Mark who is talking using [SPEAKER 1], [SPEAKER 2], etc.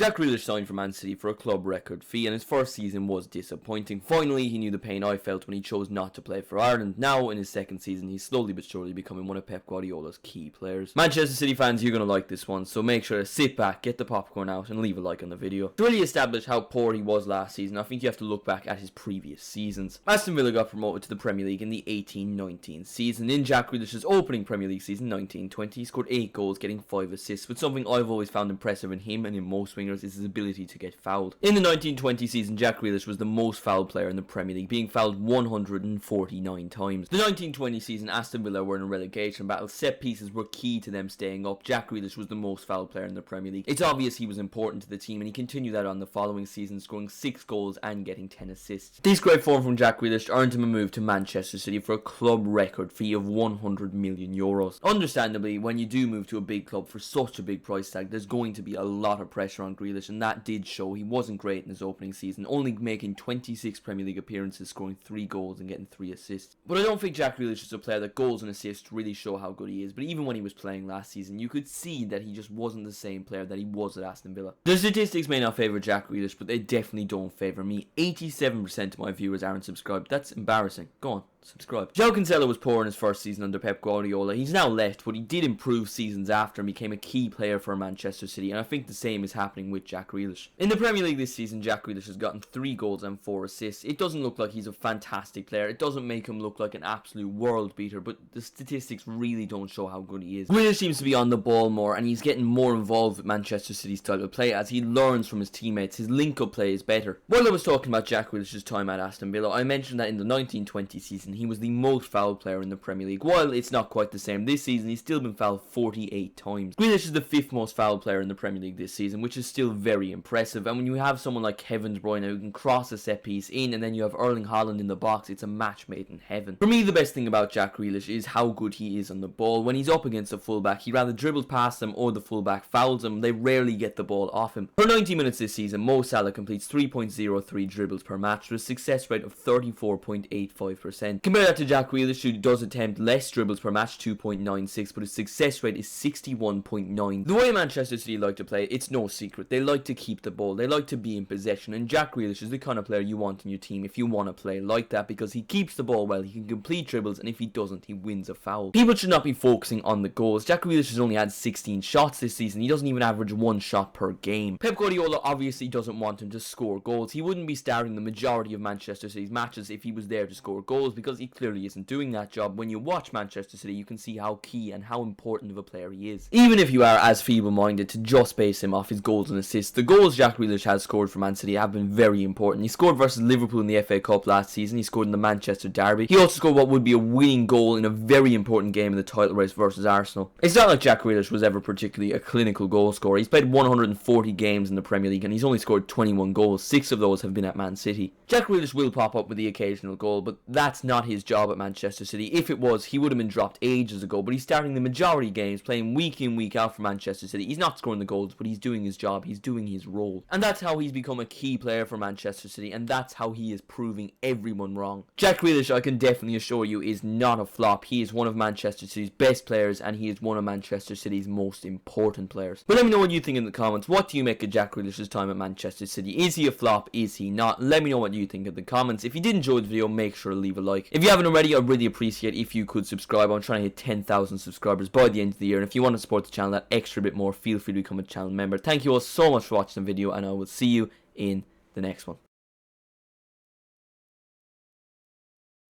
[SPEAKER 1] Jack Grealish signed for Man City for a club record fee, and his first season was disappointing. Finally, he knew the pain I felt when he chose not to play for Ireland. Now, in his second season, he's slowly but surely becoming one of Pep Guardiola's key players. Manchester City fans, you're going to like this one, so make sure to sit back, get the popcorn out, and leave a like on the video. To really establish how poor he was last season, I think you have to look back at his previous seasons. Aston Villa got promoted to the Premier League in the 18-19 season. In Jack Grealish's opening Premier League season, 19-20, he scored 8 goals, getting 5 assists, but something I've always found impressive in him and in most wingers is his ability to get fouled. In the 19-20 season, Jack Grealish was the most fouled player in the Premier League, being fouled 149 times. The 19-20 season, Aston Villa were in a relegation battle. Set pieces were key to them staying up. Jack Grealish was the most fouled player in the Premier League. It's obvious he was important to the team, and he continued that on the following season, scoring 6 goals and getting 10 assists. This great form from Jack Grealish earned him a move to Manchester City for a club record fee of €100 million. Understandably, when you do move to a big club for such a big price tag, there's going to be a lot of pressure on Grealish, and that did show. He wasn't great in his opening season, only making 26 Premier League appearances, scoring 3 goals and getting 3 assists. But I don't think Jack Grealish is a player that goals and assists really show how good he is, but even when he was playing last season, you could see that he just wasn't the same player that he was at Aston Villa. The statistics may not favour Jack Grealish, but they definitely don't favour me. 87% of my viewers aren't subscribed. That's embarrassing. Go on, subscribe. João Cancelo was poor in his first season under Pep Guardiola. He's now left, but he did improve seasons after and became a key player for Manchester City, and I think the same is happening with Jack Grealish. In the Premier League this season, Jack Grealish has gotten 3 goals and 4 assists. It doesn't look like he's a fantastic player. It doesn't make him look like an absolute world beater, but the statistics really don't show how good he is. Grealish seems to be on the ball more, and he's getting more involved with Manchester City's style of play as he learns from his teammates. His link-up play is better. While I was talking about Jack Grealish's time at Aston Villa, I mentioned that in the 19-20 season, he was the most fouled player in the Premier League. While it's not quite the same this season, he's still been fouled 48 times. Grealish is the 5th most fouled player in the Premier League this season, which is still very impressive. And when you have someone like Kevin De Bruyne who can cross a set piece in, and then you have Erling Haaland in the box, it's a match made in heaven. For me, the best thing about Jack Grealish is how good he is on the ball. When he's up against a fullback, he rather dribbles past them or the fullback fouls him. They rarely get the ball off him. For 90 minutes this season, Mo Salah completes 3.03 dribbles per match with a success rate of 34.85%. Compare that to Jack Grealish, who does attempt less dribbles per match, 2.96, but his success rate is 61.9. The way Manchester City like to play, it's no secret. They like to keep the ball. They like to be in possession, and Jack Grealish is the kind of player you want in your team if you want to play like that, because he keeps the ball well, he can complete dribbles, and if he doesn't, he wins a foul. People should not be focusing on the goals. Jack Grealish has only had 16 shots this season. He doesn't even average 1 shot per game. Pep Guardiola obviously doesn't want him to score goals. He wouldn't be starting the majority of Manchester City's matches if he was there to score goals, because he clearly isn't doing that job. When you watch Manchester City, you can see how key and how important of a player he is. Even if you are as feeble-minded to just base him off his goals and assists, the goals Jack Grealish has scored for Man City have been very important. He scored versus Liverpool in the FA Cup last season. He scored in the Manchester Derby. He also scored what would be a winning goal in a very important game in the title race versus Arsenal. It's not like Jack Grealish was ever particularly a clinical goal scorer. He's played 140 games in the Premier League and he's only scored 21 goals. 6 of those have been at Man City. Jack Grealish will pop up with the occasional goal, but that's not his job at Manchester City. If it was, he would have been dropped ages ago, but he's starting the majority games, playing week in, week out for Manchester City. He's not scoring the goals, but he's doing his job. He's doing his role. And that's how he's become a key player for Manchester City, and that's how he is proving everyone wrong. Jack Grealish, I can definitely assure you, is not a flop. He is one of Manchester City's best players, and he is one of Manchester City's most important players. But let me know what you think in the comments. What do you make of Jack Grealish's time at Manchester City? Is he a flop? Is he not? Let me know what you think in the comments. If you did enjoy the video, make sure to leave a like. If you haven't already, I'd really appreciate if you could subscribe. I'm trying to hit 10,000 subscribers by the end of the year, and if you want to support the channel that extra bit more, feel free to become a channel member. Thank you all so much for watching the video, and I will see you in the next one.